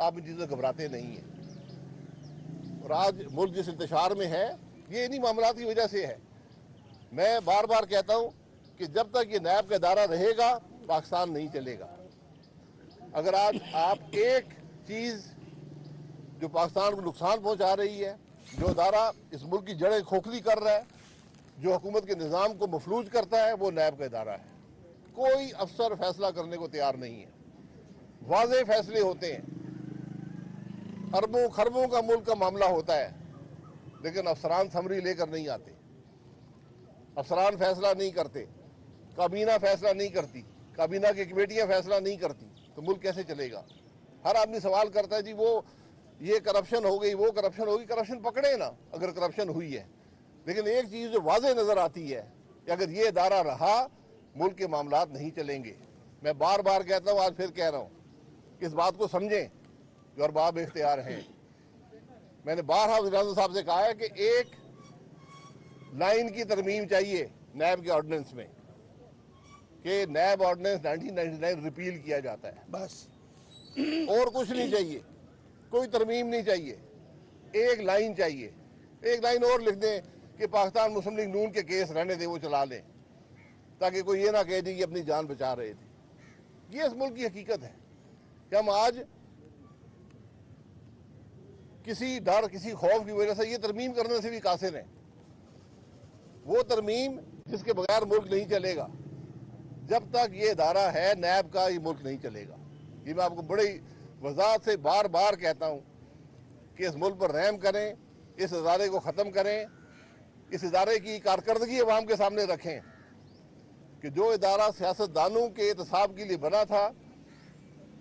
آپ ان چیزوں سے گھبراتے نہیں ہیں۔ اور آج ملک جس انتشار میں ہے یہ انہی معاملات کی وجہ سے ہے۔ میں بار بار کہتا ہوں کہ جب تک یہ نیب کا ادارہ رہے گا پاکستان نہیں چلے گا۔ اگر آج آپ ایک چیز جو پاکستان کو نقصان پہنچا رہی ہے، جو ادارہ اس ملک کی جڑیں کھوکھلی کر رہا ہے، جو حکومت کے نظام کو مفلوج کرتا ہے، وہ نیب کا ادارہ ہے۔ کوئی افسر فیصلہ کرنے کو تیار نہیں ہے۔ واضح فیصلے ہوتے ہیں، اربوں خربوں کا ملک کا معاملہ ہوتا ہے، لیکن افسران سمری لے کر نہیں آتے، افسران فیصلہ نہیں کرتے، کابینہ فیصلہ نہیں کرتی، کابینہ کی کمیٹیاں فیصلہ نہیں کرتی، تو ملک کیسے چلے گا؟ ہر آدمی سوال کرتا ہے جی وہ یہ کرپشن ہو گئی، وہ کرپشن ہوگی۔ کرپشن پکڑے نا اگر کرپشن ہوئی ہے، لیکن ایک چیز جو واضح نظر آتی ہے کہ اگر یہ ادارہ رہا ملک کے معاملات نہیں چلیں گے۔ میں بار بار کہتا ہوں، آج پھر کہہ رہا ہوں کہ اس بات کو سمجھیں جو ارباب اختیار ہیں۔ میں نے بارہا وزیر اعظم صاحب سے کہا ہے کہ ایک لائن کی ترمیم چاہیے نیب کے آرڈیننس میں کہ نیب آرڈیننس 1999 ریپیل کیا جاتا ہے، بس اور کچھ نہیں چاہیے، کوئی ترمیم نہیں چاہیے، ایک لائن چاہیے۔ ایک لائن اور لکھ دیں کہ پاکستان مسلم لیگ نون کے کیس رہنے دیں، وہ چلا لیں، تاکہ کوئی یہ نہ کہہ دی کہ اپنی جان بچا رہے تھے۔ یہ اس ملک کی حقیقت ہے کہ ہم آج کسی ڈر، کسی خوف کی وجہ سے یہ ترمیم کرنے سے بھی قاصر ہیں۔ وہ ترمیم جس کے بغیر ملک نہیں چلے گا۔ جب تک یہ ادارہ ہے نیب کا، یہ ملک نہیں چلے گا۔ یہ میں آپ کو بڑی وضاحت سے بار بار کہتا ہوں کہ اس ملک پر رحم کریں، اس ادارے کو ختم کریں، اس ادارے کی کارکردگی عوام کے سامنے رکھیں کہ جو ادارہ سیاستدانوں کے احتساب کے لیے بنا تھا،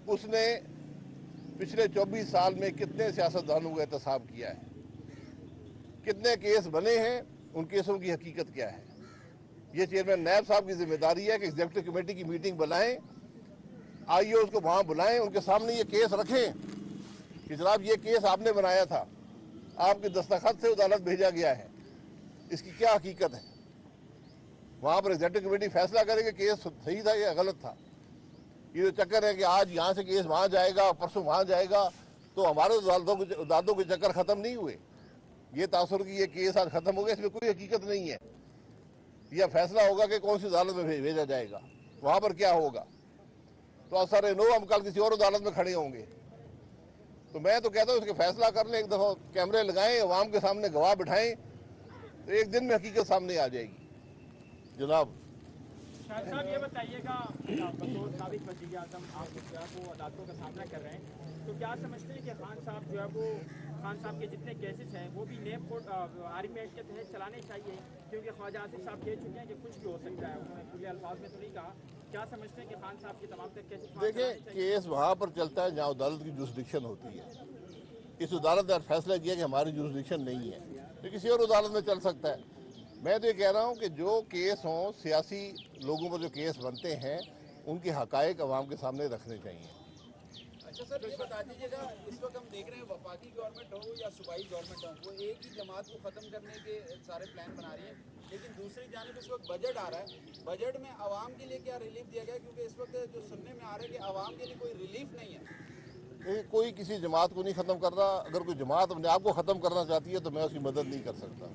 اس نے پچھلے 24 سال میں کتنے سیاستدانوں کا احتساب کیا ہے، کتنے کیس بنے ہیں، ان کیسوں کی حقیقت کیا ہے۔ یہ چیئرمین نیب صاحب کی ذمہ داری ہے کہ ایگزیکٹو کمیٹی کی میٹنگ بلائیں، آئی اوز کو وہاں بلائیں، ان کے سامنے یہ کیس رکھیں کہ جناب یہ کیس آپ نے بنایا تھا، آپ کے دستخط سے عدالت بھیجا گیا ہے، اس کی کیا حقیقت ہے۔ وہاں پر ایگزیکٹو کمیٹی فیصلہ کرے کہ کیس صحیح تھا یا غلط تھا۔ یہ جو چکر ہے کہ آج یہاں سے کیس وہاں جائے گا، پرسوں وہاں جائے گا، تو ہمارے عدالتوں کے چکر ختم نہیں ہوئے۔ یہ تاثر کہ یہ کیس آج ختم ہو گیا، اس میں کوئی حقیقت نہیں ہے۔ یہ فیصلہ ہوگا کہ کون سی عدالت میں بھیجا جائے گا، وہاں پر کیا ہوگا، تو اثر نو ہم کل کسی اور عدالت میں کھڑے ہوں گے۔ تو میں تو کہتا ہوں اس کے فیصلہ کر لیں، ایک دفعہ کیمرے لگائیں، عوام کے سامنے گواہ بٹھائیں، تو ایک دن میں حقیقت سامنے آ جائے گی۔ جناب شاہد صاحب یہ بتائیے گا، بطور سابق وزیر اعظم آپ جو ہے وہ عدالتوں کا سامنا کر رہے ہیں، تو کیا سمجھتے ہیں کہ خان صاحب جو ہے وہ خان صاحب کے جتنے کیسز ہیں وہ بھی نیب کوڈ آرمی ایکٹ کے تحت چلانے چاہیے؟ کیونکہ خواجہ آصف صاحب کہہ چکے ہیں کہ کچھ بھی ہو سکتا ہے، انہوں نے کھلے الفاظ میں تو نہیں کہا۔ کیا سمجھتے ہیں کہ خان صاحب کے تمام تر کیسز وہاں چلانے دیکھیں، چاہیے؟ کیس وہاں پر چلتا ہے جہاں عدالت کی جورسڈکشن ہوتی ہے۔ اس عدالت نے فیصلہ کیا کہ ہماری جورسڈکشن نہیں ہے، تو کسی اور عدالت میں چل سکتا ہے۔ میں تو یہ کہہ رہا ہوں کہ جو کیس ہوں، سیاسی لوگوں پر جو کیس بنتے ہیں، ان کے حقائق عوام کے سامنے رکھنے چاہیے۔ اچھا سر، یہ بتا دیجیے گا، اس وقت ہم دیکھ رہے ہیں وفاقی گورنمنٹ ہو یا صوبائی گورنمنٹ ہو، وہ ایک ہی جماعت کو ختم کرنے کے سارے پلان بنا رہی ہیں، لیکن دوسری جانب اس وقت بجٹ آ رہا ہے، بجٹ میں عوام کے لیے کیا ریلیف دیا گیا؟ کیونکہ اس وقت جو سننے میں آ رہا ہے کہ عوام کے لیے کوئی ریلیف نہیں ہے۔ کوئی کسی جماعت کو نہیں ختم کر رہا۔ اگر کوئی جماعت اپنے آپ کو ختم کرنا چاہتی ہے تو میں اس کی مدد نہیں کر سکتا۔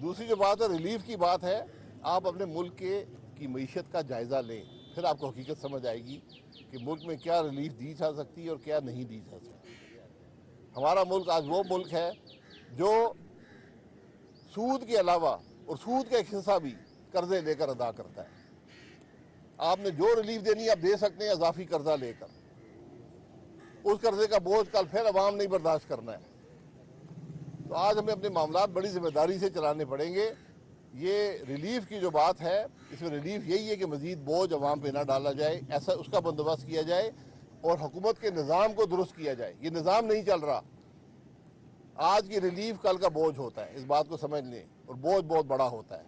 دوسری جو بات ہے ریلیف کی بات ہے، آپ اپنے ملک کی معیشت کا جائزہ لیں، پھر آپ کو حقیقت سمجھ آئے گی کہ ملک میں کیا ریلیف دی جا سکتی ہے اور کیا نہیں دی جا سکتی۔ ہمارا ملک آج وہ ملک ہے جو سود کے علاوہ اور سود کا ایک حصہ بھی قرضے لے کر ادا کرتا ہے۔ آپ نے جو ریلیف دینی آپ دے سکتے ہیں اضافی قرضہ لے کر، اس قرضے کا بوجھ کل پھر عوام نہیں برداشت کرنا ہے۔ تو آج ہمیں اپنے معاملات بڑی ذمہ داری سے چلانے پڑیں گے۔ یہ ریلیف کی جو بات ہے، اس میں ریلیف یہی ہے کہ مزید بوجھ عوام پہ نہ ڈالا جائے، ایسا اس کا بندوبست کیا جائے اور حکومت کے نظام کو درست کیا جائے۔ یہ نظام نہیں چل رہا۔ آج کی ریلیف کل کا بوجھ ہوتا ہے، اس بات کو سمجھ لیں، اور بوجھ بہت بڑا ہوتا ہے۔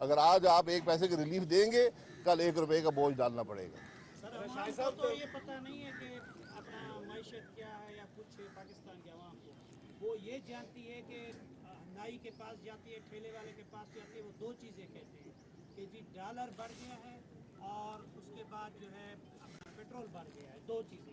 اگر آج آپ 1 پیسے کی ریلیف دیں گے، کل 1 روپے کا بوجھ ڈالنا پڑے گا۔ سر عوام کو تو یہ پتہ نہیں ہے کہ اپنا معیشت کیا ہے یا کچھ پاکستان کے عوام کو، وہ یہ جانتی ہے کہ نائی کے پاس جاتی ہے، ٹھیلے والے کے پاس جاتی ہے، وہ 2 چیزیں کہتے ہیں کہ جی ڈالر بڑھ گیا ہے اور اس کے بعد جو ہے اپنا پیٹرول بڑھ گیا ہے، 2 چیزیں۔